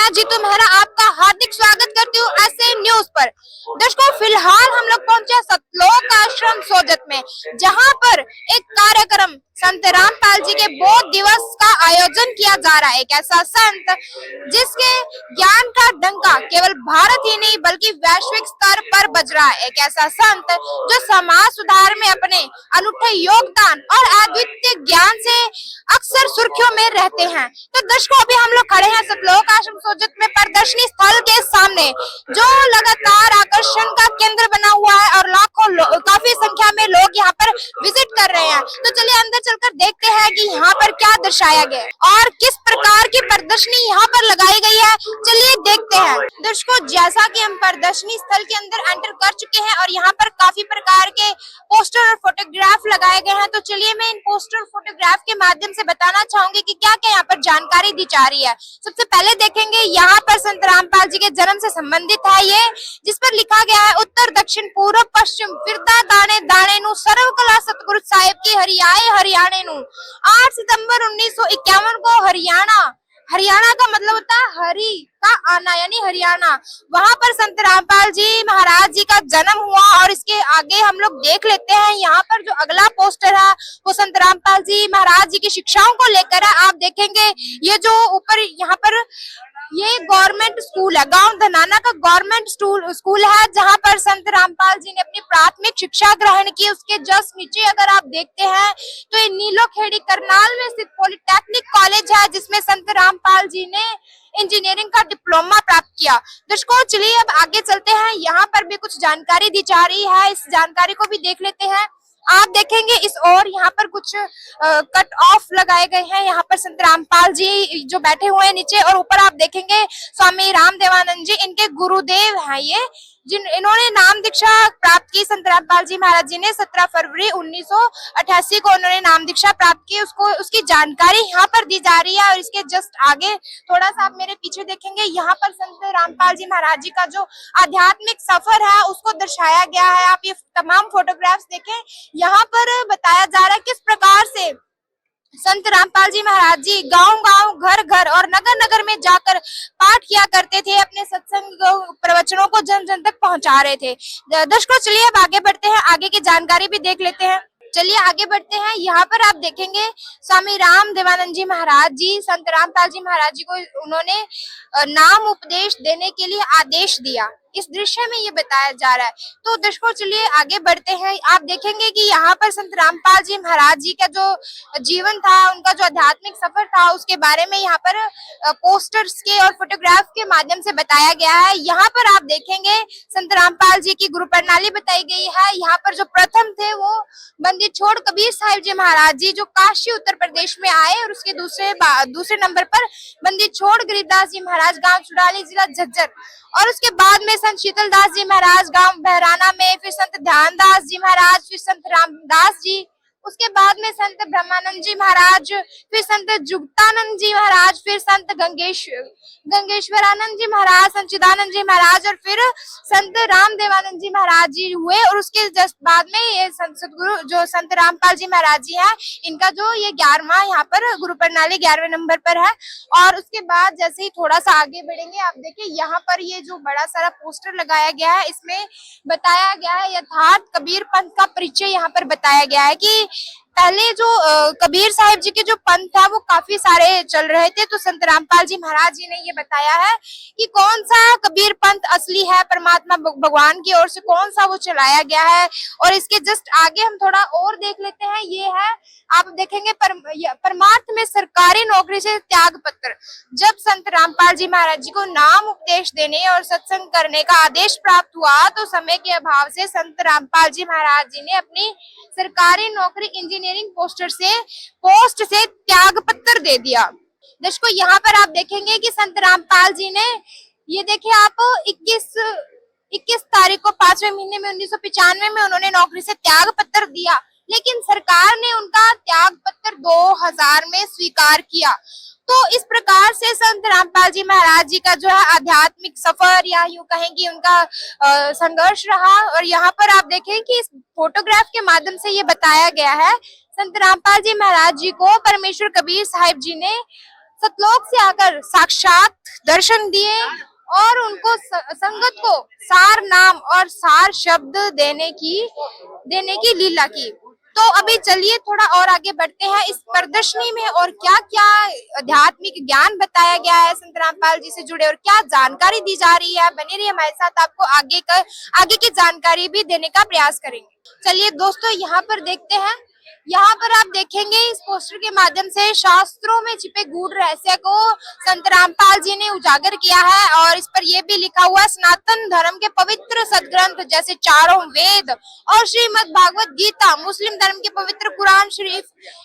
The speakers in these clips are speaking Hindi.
मैं जीतू मेहरा आपका हार्दिक स्वागत करती हूँ ऐसे न्यूज पर। दर्शकों, फिलहाल हम लोग पहुंचे सतलोक आश्रम सोजत में, जहां पर एक कार्यक्रम संत रामपाल जी के बोध दिवस का आयोजन किया जा रहा है। एक ऐसा संत जिसके ज्ञान का डंका केवल भारत ही नहीं बल्कि वैश्विक स्तर पर बज रहा है। एक ऐसा संत जो समाज सुधार में अपने अनूठे योगदान और अद्वितीय ज्ञान से अक्सर सुर्खियों में रहते हैं। तो दर्शकों, अभी हम लोग खड़े हैं सतलोक आश्रम सोजत में प्रदर्शनी स्थल के सामने, जो लगातार आकर्षण का केंद्र बना हुआ है और लाखों काफी संख्या में लोग यहाँ पर विजिट कर रहे हैं। तो चलिए अंदर चलकर देखते हैं कि यहाँ पर क्या दर्शाया गया और किस प्रकार की प्रदर्शनी यहाँ पर लगाई गई है। चलिए देखते हैं। दर्शकों, जैसा कि हम प्रदर्शनी स्थल के अंदर एंटर कर चुके हैं और यहाँ पर काफी प्रकार के पोस्टर और फोटोग्राफ लगाए गए हैं, तो चलिए मैं इन पोस्टर और फोटोग्राफ के माध्यम से बताना चाहूंगी कि क्या क्या यहाँ पर जानकारी दी जा रही है। सबसे पहले देखेंगे यहाँ पर संत रामपाल जी के जन्म से संबंधित है ये, जिस पर लिखा गया है उत्तर दक्षिण पूर्व पश्चिम फिरदा दाने दाने नु सर्व कला सतगुरु साहिब की हरियाए हरियाणे नु। 8 सितंबर 1951 को हरियाणा का मतलब होता है हरि का आना, यानी हरियाणा। वहां पर संत रामपाल जी महाराज जी का जन्म हुआ। और इसके आगे हम लोग देख लेते हैं, यहाँ पर जो अगला पोस्टर है वो संत रामपाल जी महाराज जी की शिक्षाओं को लेकर है। आप देखेंगे ये जो ऊपर यहाँ पर ये गवर्नमेंट स्कूल है, गांव धनाना का गवर्नमेंट स्कूल है, जहां पर संत रामपाल जी ने अपनी प्राथमिक शिक्षा ग्रहण की। उसके जस्ट नीचे अगर आप देखते हैं तो ये नीलोखेड़ी करनाल में स्थित पॉलिटेक्निक कॉलेज है, जिसमें संत रामपाल जी ने इंजीनियरिंग का डिप्लोमा प्राप्त किया। दर्शकों, चलिए अब आगे चलते हैं। यहाँ पर भी कुछ जानकारी दी जा रही है, इस जानकारी को भी देख लेते हैं। आप देखेंगे इस और यहाँ पर कुछ कट ऑफ लगाए गए हैं। यहाँ पर संत रामपाल जी जो बैठे हुए हैं नीचे, और ऊपर आप देखेंगे स्वामी रामदेवानंद जी, इनके गुरुदेव हैं ये, इन्होंने नाम दीक्षा प्राप्त की। संत रामपाल जी महाराज जी ने 17 फरवरी 1988 को उन्होंने नाम दीक्षा प्राप्त की। उसकी जानकारी यहाँ पर दी जा रही है। और इसके जस्ट आगे थोड़ा सा आप मेरे पीछे देखेंगे, यहाँ पर संत रामपाल जी महाराज जी का जो आध्यात्मिक सफर है उसको दर्शाया गया है। आप ये तमाम फोटोग्राफ्स देखें, यहाँ पर बताया जा रहा है किस प्रकार से संत रामपाल जी महाराज जी गांव-गांव, घर-घर और नगर-नगर में जाकर पाठ किया करते थे, अपने सत्संग प्रवचनों को जन-जन तक पहुंचा रहे थे। दर्शकों, चलिए अब आगे बढ़ते हैं, आगे की जानकारी भी देख लेते हैं। चलिए आगे बढ़ते हैं। यहाँ पर आप देखेंगे स्वामी रामदेवानंद जी महाराज जी, संत रामपाल जी महाराज जी को उन्होंने नाम उपदेश देने के लिए आदेश दिया। इस दृश्य में ये बताया जा रहा है। तो दर्शकों, चलिए आगे बढ़ते हैं। आप देखेंगे कि यहाँ पर संत रामपाल जी महाराज जी का जो जीवन था, उनका जो आध्यात्मिक सफर था, उसके बारे में यहाँ पर पोस्टर्स के और फोटोग्राफ के माध्यम से बताया गया है। यहाँ पर आप देखेंगे संत रामपाल जी की गुरु प्रणाली बताई गई है। यहाँ पर जो प्रथम थे वो बंदी छोड़ कबीर साहिब जी महाराज जी, जो काशी उत्तर प्रदेश में आए, और उसके दूसरे नंबर पर बंदी छोड़ गरीबदास जी महाराज, गांव चुड़ाली, जिला झज्जर। और उसके बाद में संत शीतलदास जी महाराज गांव बहराना में, फिर संत ध्यानदास जी महाराज, फिर संत रामदास जी, उसके बाद में संत ब्रह्मानंद जी महाराज, फिर संत जुगतानंद जी महाराज, फिर संत गंगेश्वरानंद जी महाराज, संत चिदानंद जी महाराज, और फिर संत रामदेवानंद जी महाराज जी हुए। और उसके जस्ट बाद में ये संत सतगुरु जो संत रामपाल जी महाराज जी है, इनका जो ये 11वां यहाँ पर गुरु प्रणाली 11वें नंबर पर है। और उसके बाद जैसे ही थोड़ा सा आगे बढ़ेंगे, आप देखिए यहाँ पर ये जो बड़ा सारा पोस्टर लगाया गया है, इसमें बताया गया है यथार्थ कबीर पंथ का परिचय। यहाँ पर बताया गया है कि पहले जो कबीर साहिब जी के जो पंथ था वो काफी सारे चल रहे थे, तो संत रामपाल जी महाराज जी ने ये बताया है कि कौन सा कबीर पंथ असली है, परमात्मा भगवान की ओर से कौन सा वो चलाया गया है। और इसके जस्ट आगे हम थोड़ा और देख लेते हैं, ये है, आप देखेंगे परमार्थ में सरकारी नौकरी से त्याग पत्र। जब संत रामपाल जी महाराज जी को नाम उपदेश देने और सत्संग करने का आदेश प्राप्त हुआ, तो समय के अभाव से संत रामपाल जी महाराज जी ने अपनी सरकारी नौकरी इंजीनियरिंग पोस्ट से त्याग पत्र दे दिया। दर्शकों, यहाँ पर आप देखेंगे कि संत रामपाल जी ने, ये देखिए आप, 21 तारीख को 5वें महीने में 1995 में उन्होंने नौकरी से त्याग पत्र दिया, लेकिन सरकार ने उनका त्याग पत्र 2000 में स्वीकार किया। तो इस प्रकार से संत रामपाल जी महाराज जी का जो है आध्यात्मिक सफर, या यूं कहेंगे उनका संघर्ष रहा। और यहाँ पर आप देखें कि इस फोटोग्राफ के माध्यम से ये बताया गया है, संत रामपाल जी महाराज जी को परमेश्वर कबीर साहिब जी ने सतलोक से आकर साक्षात दर्शन दिए और उनको संगत को सार नाम और सार शब्द देने की लीला की। तो अभी चलिए थोड़ा और आगे बढ़ते हैं इस प्रदर्शनी में और क्या क्या आध्यात्मिक ज्ञान बताया गया है संत रामपाल जी से जुड़े और क्या जानकारी दी जा रही है। बने रहिए हमारे साथ, आपको आगे की जानकारी भी देने का प्रयास करेंगे। चलिए दोस्तों, यहाँ पर देखते हैं। यहाँ पर आप देखेंगे इस पोस्टर के माध्यम से शास्त्रों में छिपे गूढ़ रहस्य को संत रामपाल जी ने उजागर किया है और इस पर यह भी लिखा हुआ है, सनातन धर्म के पवित्र सदग्रंथ जैसे चारों वेद और श्रीमद् भागवत गीता, मुस्लिम धर्म के पवित्र कुरान शरीफ,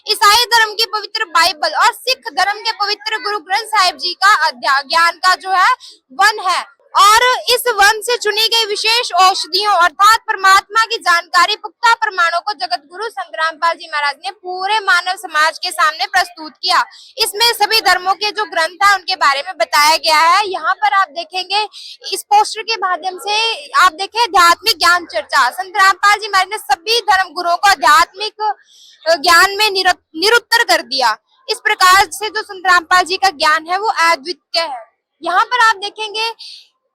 ईसाई धर्म की पवित्र बाइबल और सिख धर्म के पवित्र गुरु ग्रंथ साहिब जी का ज्ञान का जो है वन है और इस वन से चुनी गई विशेष औषधियों अर्थात परमात्मा की जानकारी पुख्ता प्रमाणों को जगत गुरु संत रामपाल जी महाराज ने पूरे मानव समाज के सामने प्रस्तुत किया। इसमें सभी धर्मों के जो ग्रंथ है उनके बारे में बताया गया है। यहाँ पर आप देखेंगे इस पोस्टर के माध्यम से आप देखें आध्यात्मिक ज्ञान चर्चा। संत रामपाल जी महाराज ने सभी धर्म गुरुओं को आध्यात्मिक ज्ञान में निरुत्तर कर दिया। इस प्रकार से जो संत रामपाल जी का ज्ञान है वो अद्वितीय है। यहाँ पर आप देखेंगे,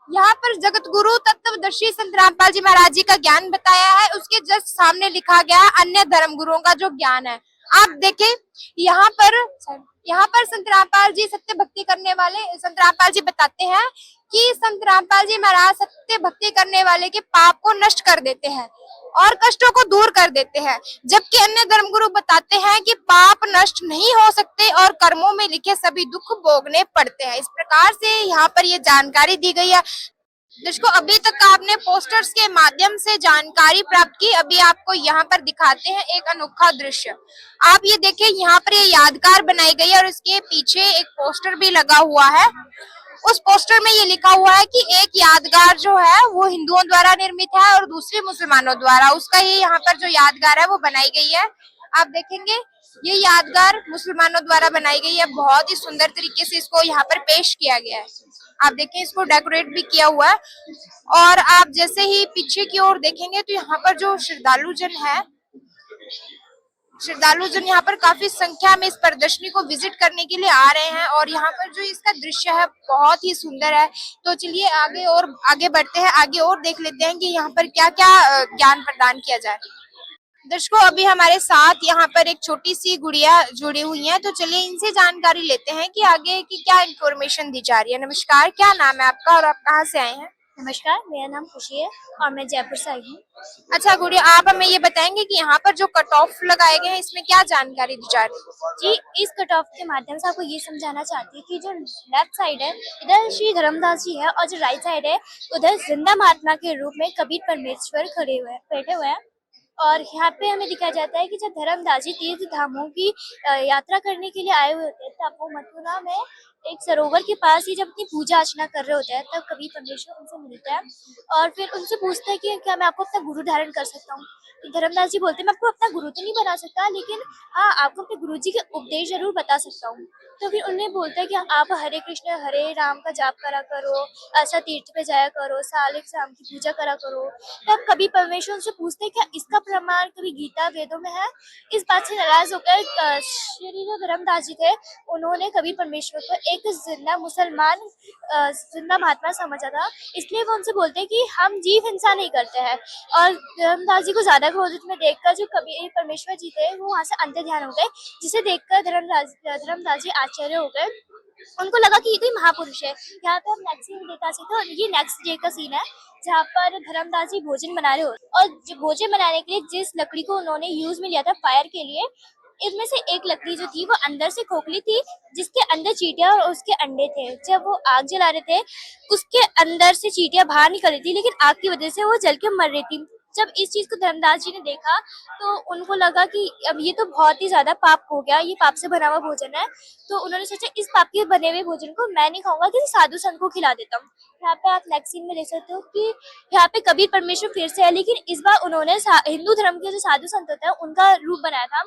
यहाँ पर जगत गुरु तत्वदर्शी संत रामपाल जी महाराज जी का ज्ञान बताया है, उसके जस्ट सामने लिखा गया है अन्य धर्म गुरुओं का जो ज्ञान है। आप देखें यहाँ पर संत रामपाल जी सत्य भक्ति करने वाले संत रामपाल जी बताते हैं कि संत रामपाल जी महाराज सत्य भक्ति करने वाले के पाप को नष्ट कर देते हैं और कष्टों को दूर कर देते हैं, जबकि अन्य धर्मगुरु बताते हैं कि पाप नष्ट नहीं हो सकते और कर्मों में लिखे सभी दुख भोगने पड़ते हैं। इस प्रकार से यहाँ पर ये जानकारी दी गई है। जिसको अभी तक आपने पोस्टर्स के माध्यम से जानकारी प्राप्त की, अभी आपको यहाँ पर दिखाते हैं एक अनोखा दृश्य। आप ये देखें, यहाँ पर ये यादगार बनाई गई है और इसके पीछे एक पोस्टर भी लगा हुआ है। उस पोस्टर में ये लिखा हुआ है कि एक यादगार जो है वो हिंदुओं द्वारा निर्मित है और दूसरी मुसलमानों द्वारा, उसका ही यहाँ पर जो यादगार है वो बनाई गई है। आप देखेंगे ये यादगार मुसलमानों द्वारा बनाई गई है, बहुत ही सुंदर तरीके से इसको यहाँ पर पेश किया गया है। आप देखें इसको डेकोरेट भी किया हुआ है और आप जैसे ही पीछे की ओर देखेंगे तो यहाँ पर जो श्रद्धालुजन यहाँ पर काफी संख्या में इस प्रदर्शनी को विजिट करने के लिए आ रहे हैं और यहाँ पर जो इसका दृश्य है बहुत ही सुंदर है। तो चलिए आगे बढ़ते हैं, आगे और देख लेते हैं कि यहाँ पर क्या क्या ज्ञान प्रदान किया जाए। दर्शकों, अभी हमारे साथ यहाँ पर एक छोटी सी गुड़िया जुड़ी हुई है, तो चलिए इनसे जानकारी लेते हैं कि आगे की क्या इन्फॉर्मेशन दी जा रही है। नमस्कार, क्या नाम है आपका और आप कहाँ से आए हैं? नमस्कार, मेरा नाम खुशी है और मैं जयपुर से आई हूँ। अच्छा गुड़िया, आप हमें ये बताएंगे कि यहाँ पर जो कट ऑफ लगाए गए हैं इसमें क्या जानकारी दी जा रही है? जी, इस कट ऑफ के माध्यम से आपको ये समझाना चाहती है कि जो लेफ्ट साइड है इधर श्री धर्मदास जी है और जो राइट साइड है उधर जिंदा महात्मा के रूप में कबीर परमेश्वर बैठे हुए हैं। और यहाँ पे हमें दिखाया जाता है कि जब धर्मदास जी तीर्थ धामों की यात्रा करने के लिए आए हुए होते हैं तब वो मथुरा में एक सरोवर के पास ही जब अपनी पूजा अर्चना कर रहे होते हैं तब कबीर परमेश्वर उनसे मिलता है और फिर उनसे पूछता है कि क्या मैं आपको अपना गुरु धारण कर सकता हूँ। तो धर्मदास जी बोलते हैं मैं आपको अपना गुरु तो नहीं बना सकता, लेकिन हाँ आपको अपने गुरु जी के उपदेश जरूर बता सकता हूँ। तो फिर उन्हें बोलता है कि आप हरे कृष्ण हरे राम का जाप करा करो, अच्छा तीर्थ पे जाया करो, सालिक शाम की पूजा करा करो। तब कबीर परमेश्वर उनसे पूछते हैं क्या इसका प्रमाण कभी गीता वेदों में है। इस बात से नाराज होकर श्री जो धर्मदास जी थे उन्होंने कबीर परमेश्वर को एक जिंदा मुसलमान जिंदा महात्मा समझा था, इसलिए वो उनसे बोलते हैं कि हम जीव हिंसा नहीं करते हैं। और धर्मदास जी को ज्यादा क्रोधित में देखकर जो कबीर परमेश्वर जी थे वो वहां से अंतर ध्यान हो गए, जिसे देखकर धर्मदास जी आश्चर्य हो गए। उनको लगा कि ये कोई महापुरुष है। यहाँ पे हम नेक्स्ट सीन देखा सकते हैं और ये नेक्स्ट डे का सीन है जहाँ पर धर्मदास जी भोजन बना रहे होते और जो भोजन बनाने के लिए जिस लकड़ी को उन्होंने यूज में लिया था फायर के लिए, इसमें से एक लकड़ी जो थी वो अंदर से खोखली थी जिसके अंदर चींटियां और उसके अंडे थे। जब वो आग जला रहे थे उसके अंदर से चींटियां बाहर निकल रही थी, लेकिन आग की वजह से वो जल के मर रही थी। जब इस चीज को धर्मदास जी ने देखा तो उनको लगा कि अब ये तो बहुत ही ज्यादा पाप हो गया, ये पाप से बना हुआ भोजन है। तो उन्होंने सोचा इस पाप के बने हुए भोजन को मैं नहीं खाऊंगा, किसी साधु संत को खिला देता हूँ। यहाँ पे आप नेक्स्ट सीन में देख सकते हो कि यहाँ पे कबीर परमेश्वर फिर से है, लेकिन इस बार उन्होंने हिंदू धर्म के जो साधु संत होते हैं उनका रूप बनाया था।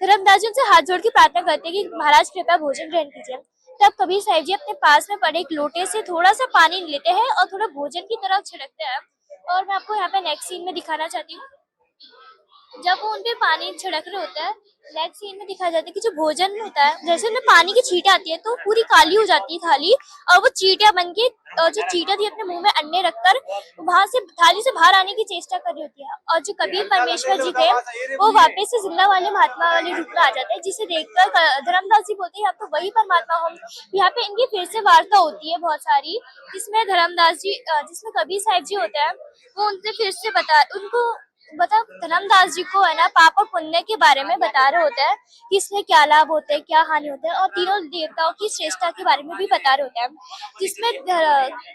धर्मदास जी उनसे हाथ जोड़ के प्रार्थना करते हैं कि महाराज कृपया भोजन ग्रहण कीजिए। तब कबीर साहिब जी अपने पास में पड़े एक लोटे से थोड़ा सा पानी लेते हैं और थोड़ा भोजन की तरफ छिड़कते हैं। और मैं आपको यहाँ पे नेक्स्ट सीन में दिखाना चाहती हूँ, जब वो उनपे पानी छिड़क रहे होते हैं नेक्स्ट सीन में दिखाया जाता है कि जो भोजन होता है, जैसे उनमें पानी की छींटे आती है तो पूरी काली हो जाती है थाली, और वो चींटियां बन के जो चींटियां थी अपने मुंह में अंडे रखकर वहां से थाली से बाहर आने की चेष्टा कर रही होती है, और जो कबीर परमेश्वर जी थे वो वापस से जिंदा वाले महात्मा वाले रूप में आ जाते हैं, जिसे देखकर धर्मदास जी बोलते हैं आप तो वही परमात्मा हो। यहाँ पे इनकी फिर से वार्ता होती है बहुत सारी, जिसमें धर्मदास जी जिसमें कबीर साहिब जी होते हैं, वो उनसे फिर से धर्मदास जी को है ना पाप और पुण्य के बारे में बता रहे होते हैं कि इसमें क्या लाभ होते हैं, क्या हानि होते हैं, और तीनों देवताओं की श्रेष्ठता के बारे में भी बता रहे होते हैं, जिसमें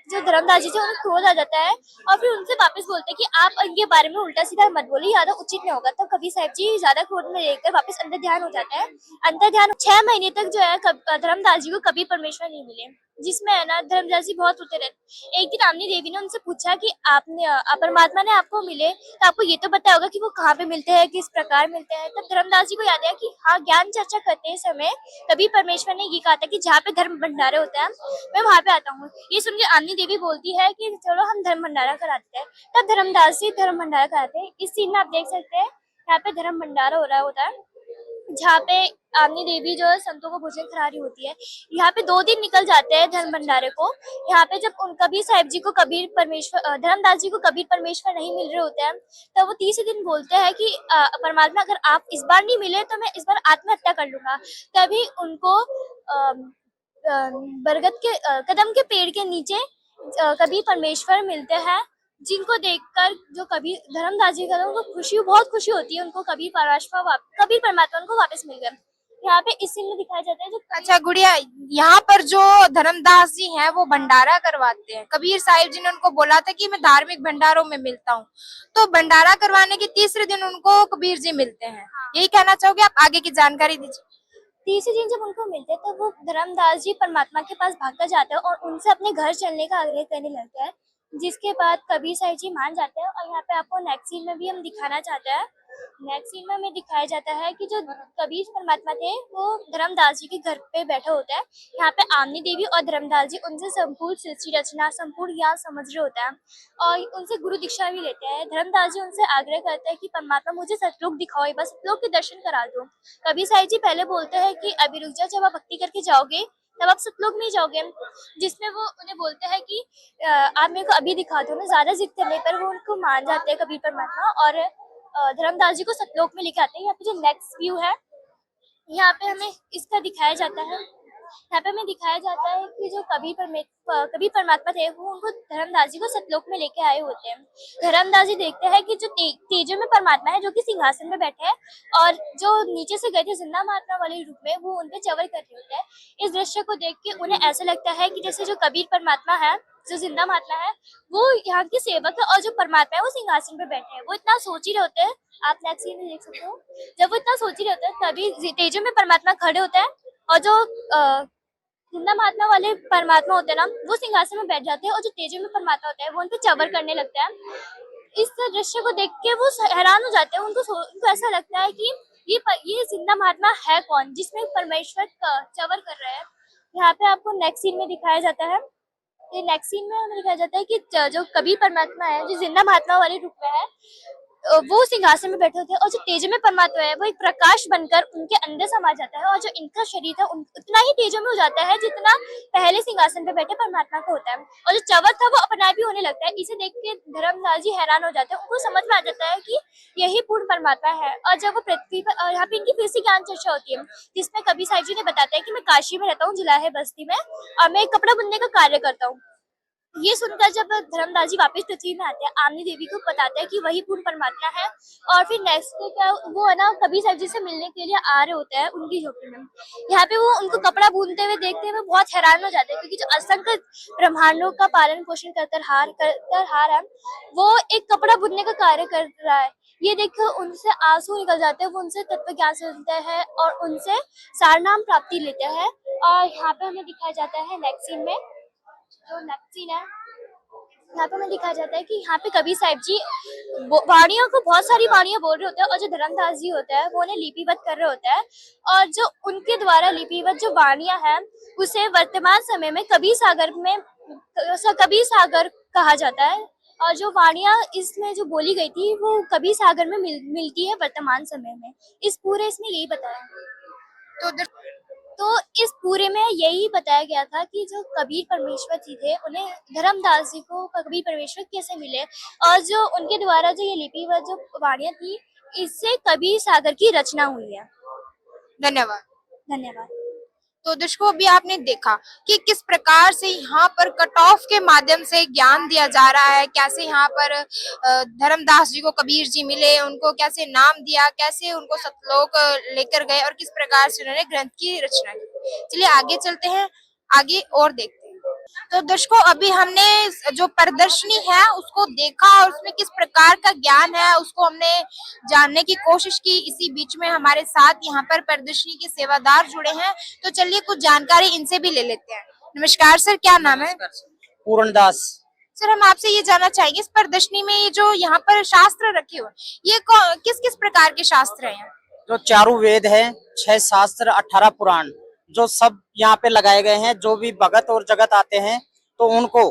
जो धर्मदास जी थे उन्हें क्रोध आ जाता है, और फिर उनसे वापस बोलते हैं कि आप इनके बारे में उल्टा सीधा मत बोलिए, ज्यादा उचित नहीं होगा। तो कबीर साहब जी ज्यादा क्रोध में लेकर वापस अंतर ध्यान हो जाता है। अंतर ध्यान 6 महीने तक जो है धर्मदास जी को कबीर परमेश्वर नहीं मिले, जिसमें है ना धर्मदास जी बहुत रोते रहते। एक दिन आमनी देवी ने उनसे पूछा कि आपने परमात्मा ने आपको मिले तो आपको ये तो पता होगा कि वो कहाँ पे मिलते हैं, किस प्रकार मिलते हैं। तब धर्मदास जी को याद आया कि हाँ, ज्ञान चर्चा करते समय कभी परमेश्वर ने ये कहा था कि जहाँ पे धर्म भंडारे होता है मैं वहां पे आता हूँ। ये सुन के आमनी देवी बोलती है कि चलो हम धर्म भंडारा कराते हैं। तब धर्मदास जी धर्म भंडारा कराते हैं। इस सीन में आप देख सकते हैं यहाँ पे धर्म भंडारा हो रहा होता है, जहाँ पे आमनी देवी जो है संतों को भोजन करा रही होती है। यहाँ पे 2 दिन निकल जाते हैं धर्म भंडारे को। यहाँ पे जब उन कबीर साहिब जी को कबीर परमेश्वर धर्मदास जी को कबीर परमेश्वर नहीं मिल रहे होते हैं, तब वो तीसरे दिन बोलते हैं कि परमात्मा अगर आप इस बार नहीं मिले तो मैं इस बार आत्महत्या कर लूंगा। तभी उनको बरगद के कदम के पेड़ के नीचे कबीर परमेश्वर मिलते हैं, जिनको देखकर जो कबीर धर्मदास जी का उनको बहुत खुशी होती है, उनको कबीर परमात्मा उनको वापस मिल गए। यहाँ पे इस सीन में दिखाया जाता है जो अच्छा गुड़िया, यहाँ पर जो धर्मदास जी हैं वो भंडारा करवाते हैं। कबीर साहिब जी ने उनको बोला था कि मैं धार्मिक भंडारों में मिलता हूँ, तो भंडारा करवाने के तीसरे दिन उनको कबीर जी मिलते हैं। यही कहना चाहोगे आप? आगे की जानकारी दीजिए। तीसरे दिन जब उनको मिलते हैं तो वो धर्मदास जी परमात्मा के पास भागकर जाते हैं और उनसे अपने घर चलने का आग्रह करने लगते हैं, जिसके बाद कबीर साहिब जी मान जाते हैं। और यहाँ पे आपको नेक्स्ट सीन में भी हम दिखाना चाहते हैं। नेक्स्ट सीन में हमें दिखाया जाता है कि जो कबीर परमात्मा थे वो धर्मदास जी के घर पे बैठे होते हैं। यहाँ पे आमनी देवी और धर्मदास जी उनसे संपूर्ण सृष्टि रचना, संपूर्ण ज्ञान समझ रहे होते हैं और उनसे गुरु दीक्षा भी लेते हैं। धर्मदास जी उनसे आग्रह करते हैं कि परमात्मा मुझे सतलोक दिखाओ, एक बार सतलोक के दर्शन करा दो। कबीर साहिब जी पहले बोलते हैं कि अभी रुक जाओ, जब आप भक्ति करके जाओगे तब आप सतलोक में ही जाओगे। जिसमें वो उन्हें बोलते हैं कि आप मेरे को अभी दिखा दो ना। ज्यादा जिद करने पर वो उनको मान जाते हैं कबीर परमात्मा और धर्मदास जी को सतलोक में लेके आते हैं। यहाँ पे जो नेक्स्ट व्यू है, यहाँ पे हमें इसका दिखाया जाता है। यहाँ पे हमें दिखाया जाता है कि जो कबीर परमात्मा थे वो उनको धर्मदास जी को सतलोक में लेके आए होते हैं। धर्मदास जी देखते हैं कि जो तेजो में परमात्मा है जो कि सिंहासन में बैठे हैं और जो नीचे से गए थे जिंदा महात्मा वाले रूप में, वो उनपे चवर कर रहे होते हैं। इस दृश्य को देख के उन्हें ऐसा लगता है कि जैसे जो कबीर परमात्मा है, जो जिंदा महात्मा है, वो यहाँ के सेवक है और जो परमात्मा है वो सिंहासन पे बैठे हैं। वो इतना सोच ही रहे होते हैं। आप नेक्स्ट सीन में देख सकते हो, जब वो इतना सोच ही रहे होते हैं तभी तेजो में परमात्मा खड़े होते हैं और जो जिंदा महात्मा वाले परमात्मा होते हैं ना, वो सिंहासन में बैठ जाते हैं और जो तेजो में परमात्मा होता है वो उनपे चवर करने लगता है। इस दृश्य को देख के वो हैरान हो जाते हैं। उनको ऐसा लगता है कि ये जिंदा महात्मा है कौन जिसमें परमेश्वर चवर कर रहे हैं। यहाँ पे आपको नेक्स्ट सीन में दिखाया जाता है। ये नेक्स्ट सीन में हमें दिखाया जाता है कि जो कबीर परमात्मा है जो जिंदा महात्मा वाले रूप में है, वो सिंहासन में बैठे होते हैं और जो तेज में परमात्मा है वो एक प्रकाश बनकर उनके अंदर समा जाता है और जो इनका शरीर है उतना ही तेजो में हो जाता है जितना पहले सिंहासन पे बैठे परमात्मा को होता है। और जो चवर था वो अपना भी होने लगता है। इसे देख के धर्मदास जी हैरान हो जाते हैं। उनको समझ में आ जाता है कि यही पूर्ण परमात्मा है। और जब वो पृथ्वी पर, और यहाँ पे इनकी फिर से ज्ञान चर्चा होती है जिसमें कबीर साहिब जी ने बताते हैं कि मैं काशी में रहता हूँ, जुलाहे बस्ती में, और मैं कपड़ा बुनने का कार्य करता हूँ। ये सुनकर जब धर्मदास जी वापस पृथ्वी में आते हैं, आमनी देवी को बताते हैं कि वही पूर्ण परमात्मा है। और फिर नेक्स्ट क्या वो है ना कबीर साहिब जी से मिलने के लिए आ रहे होते हैं उनकी झोपड़ी में। यहाँ पे वो उनको कपड़ा बुनते हुए देखते हुए बहुत हैरान हो जाते हैं, क्योंकि जो असंख्य ब्रह्मांडों का पालन पोषण करतर हार है, वो एक कपड़ा बुनने का कार्य कर रहा है। ये देखकर उनसे आंसू निकल जाते हैं। वो उनसे तत्व ज्ञान सुनते हैं और उनसे सारनाम प्राप्ति लेते हैं। और यहाँ पे हमें दिखाया जाता है नेक्स्ट सीन में, जो नेक्स्ट सीन है यहाँ पे हमें दिखाया जाता है कि यहाँ पे कबीर साहिब जी वाणियों को बहुत सारी वाणियां बोल रहे होते हैं और जो धर्मदास जी होते हैं वो उन्हें लिपिबद्ध कर रहे होते हैं। और जो उनके द्वारा लिपिबद्ध जो वाणियां हैं उसे वर्तमान समय में कबीर सागर कहा जाता है। और जो वाणियाँ इसमें जो बोली गई थी वो कबीर सागर में मिलती है वर्तमान समय में। इस पूरे इसमें यही बताया तो तो इस पूरे में यही बताया गया था कि जो कबीर परमेश्वर जी थे उन्हें धर्मदास जी को कबीर परमेश्वर कैसे मिले और जो उनके द्वारा जो ये लिपि व जो वाणियाँ थी इससे कबीर सागर की रचना हुई है। धन्यवाद। धन्यवाद। तो दर्शकों अभी आपने देखा कि किस प्रकार से यहाँ पर कट ऑफ के माध्यम से ज्ञान दिया जा रहा है, कैसे यहाँ पर धर्मदास जी को कबीर जी मिले, उनको कैसे नाम दिया, कैसे उनको सतलोक लेकर गए और किस प्रकार से उन्होंने ग्रंथ की रचना की। चलिए आगे चलते हैं, आगे और देखते हैं। तो दर्शकों अभी हमने जो प्रदर्शनी है उसको देखा और उसमें किस प्रकार का ज्ञान है उसको हमने जानने की कोशिश की। इसी बीच में हमारे साथ यहाँ पर प्रदर्शनी के सेवादार जुड़े हैं, तो चलिए कुछ जानकारी इनसे भी ले लेते हैं। नमस्कार सर, क्या नाम है? पूर्णदास। सर हम आपसे ये जानना चाहेंगे इस प्रदर्शनी में ये जो यहाँ पर शास्त्र रखे हुए ये किस किस प्रकार के शास्त्र हैं? जो चारों वेद है, 6 शास्त्र, 18 पुराण, जो सब यहाँ पे लगाए गए हैं। जो भी भगत और जगत आते हैं तो उनको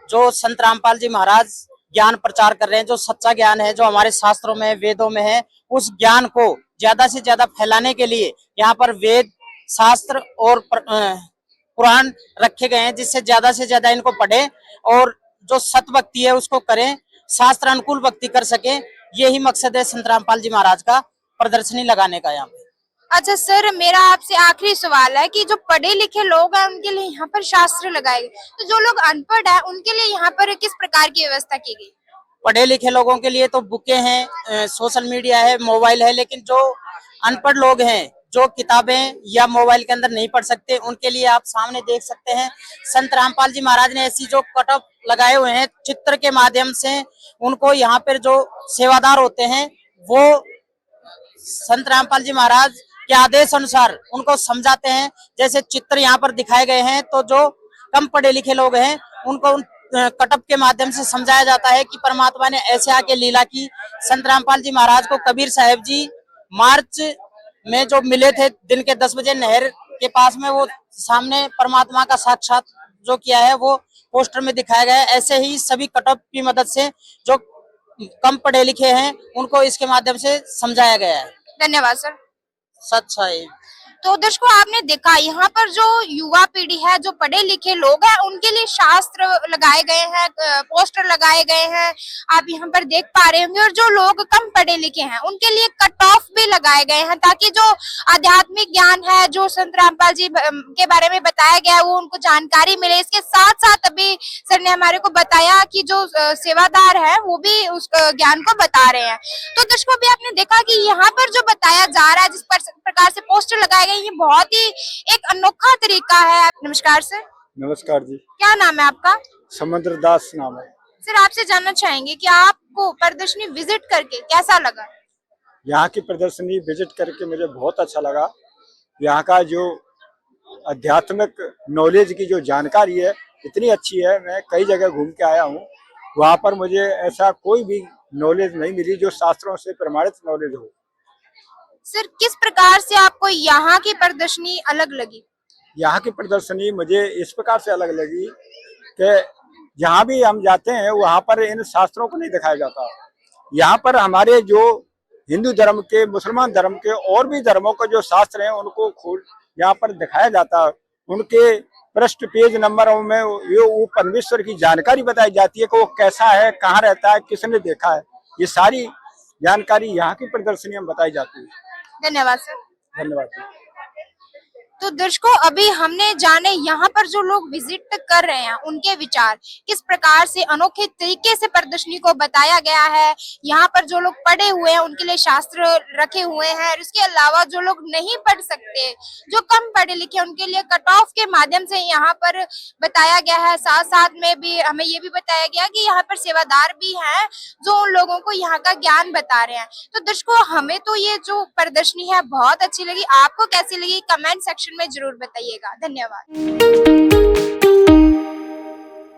जो संत रामपाल जी महाराज ज्ञान प्रचार कर रहे हैं, जो सच्चा ज्ञान है जो हमारे शास्त्रों में वेदों में है, उस ज्ञान को ज्यादा से ज्यादा फैलाने के लिए यहाँ पर वेद शास्त्र और पुराण रखे गए हैं, जिससे ज्यादा से ज्यादा इनको पढ़े और जो सत भक्ति है उसको करें, शास्त्र अनुकूल भक्ति कर सके। यही मकसद है संत रामपाल जी महाराज का प्रदर्शनी लगाने का यहाँ पे। अच्छा सर, मेरा आपसे आखिरी सवाल है कि जो पढ़े लिखे लोग हैं उनके लिए यहाँ पर शास्त्र लगाए गए, तो जो लोग अनपढ़ हैं उनके लिए यहाँ पर किस प्रकार की व्यवस्था की गई? पढ़े लिखे लोगों के लिए तो बुकें हैं, सोशल मीडिया है, मोबाइल है, लेकिन जो अनपढ़ लोग हैं जो किताबें या मोबाइल के अंदर नहीं पढ़ सकते, उनके लिए आप सामने देख सकते हैं संत रामपाल जी महाराज ने ऐसी जो कटअप लगाए हुए हैं चित्र के माध्यम से। उनको यहाँ पर जो सेवादार होते हैं वो संत रामपाल जी महाराज के आदेश अनुसार उनको समझाते हैं। जैसे चित्र यहाँ पर दिखाए गए हैं तो जो कम पढ़े लिखे लोग हैं उनको उन कटअप के माध्यम से समझाया जाता है कि परमात्मा ने ऐसे आके लीला की। संत रामपाल जी महाराज को कबीर साहब जी मार्च में जो मिले थे दिन के 10 बजे नहर के पास में, वो सामने परमात्मा का साक्षात जो किया है वो पोस्टर में दिखाया गया है। ऐसे ही सभी कटअप की मदद से जो कम पढ़े लिखे हैं उनको इसके माध्यम से समझाया गया है। धन्यवाद सर। सच है। तो दर्शकों आपने देखा यहाँ पर जो युवा पीढ़ी है, जो पढ़े लिखे लोग हैं, उनके लिए शास्त्र लगाए गए हैं, पोस्टर लगाए गए हैं, आप यहाँ पर देख पा रहे होंगे। और जो लोग कम पढ़े लिखे हैं उनके लिए कट ऑफ भी लगाए गए हैं, ताकि जो आध्यात्मिक ज्ञान है जो संत रामपाल जी के बारे में बताया गया है वो उनको जानकारी मिले। इसके साथ साथ अभी सर ने हमारे को बताया कि जो सेवादार है वो भी उस ज्ञान को बता रहे हैं। तो दर्शकों भी आपने देखा कि यहाँ पर जो बताया जा रहा है, जिस प्रकार से पोस्टर लगाए गए, ये बहुत ही एक अनोखा तरीका है। नमस्कार सर। नमस्कार जी। क्या नाम है आपका? समुद्र दास नाम है। सर आपसे जानना चाहेंगे कि आपको प्रदर्शनी विजिट करके कैसा लगा? यहाँ की प्रदर्शनी विजिट करके मुझे बहुत अच्छा लगा। यहाँ का जो आध्यात्मिक नॉलेज की जो जानकारी है इतनी अच्छी है। मैं कई जगह घूम के आया हूँ, वहाँ पर मुझे ऐसा कोई भी नॉलेज नहीं मिली जो शास्त्रों से प्रमाणित नॉलेज हो। सर किस प्रकार से आपको यहाँ की प्रदर्शनी अलग लगी? यहाँ की प्रदर्शनी मुझे इस प्रकार से अलग लगी कि जहाँ भी हम जाते हैं वहाँ पर इन शास्त्रों को नहीं दिखाया जाता। यहाँ पर हमारे जो हिंदू धर्म के, मुसलमान धर्म के और भी धर्मों के जो शास्त्र हैं उनको खोल यहाँ पर दिखाया जाता है। उनके पृष्ठ पेज नंबरों में वो परमेश्वर की जानकारी बताई जाती है कि वो कैसा है, कहाँ रहता है, किसने देखा है, ये सारी जानकारी यहाँ की प्रदर्शनी में बताई जाती है। धन्यवाद सर। धन्यवाद। तो दर्शकों अभी हमने जाने यहाँ पर जो लोग विजिट कर रहे हैं उनके विचार, किस प्रकार से अनोखे तरीके से प्रदर्शनी को बताया गया है। यहाँ पर जो लोग पढ़े हुए हैं उनके लिए शास्त्र रखे हुए हैं, और इसके अलावा जो लोग नहीं पढ़ सकते, जो कम पढ़े लिखे, उनके लिए कट ऑफ के माध्यम से यहाँ पर बताया गया है। साथ साथ में भी हमें ये भी बताया गया कि यहाँ पर सेवादार भी हैं जो उन लोगों को यहाँ का ज्ञान बता रहे हैं। तो दर्शकों हमें तो ये जो प्रदर्शनी है बहुत अच्छी लगी। आपको कैसी लगी कमेंट सेक्शन में जरूर बताइएगा। धन्यवाद।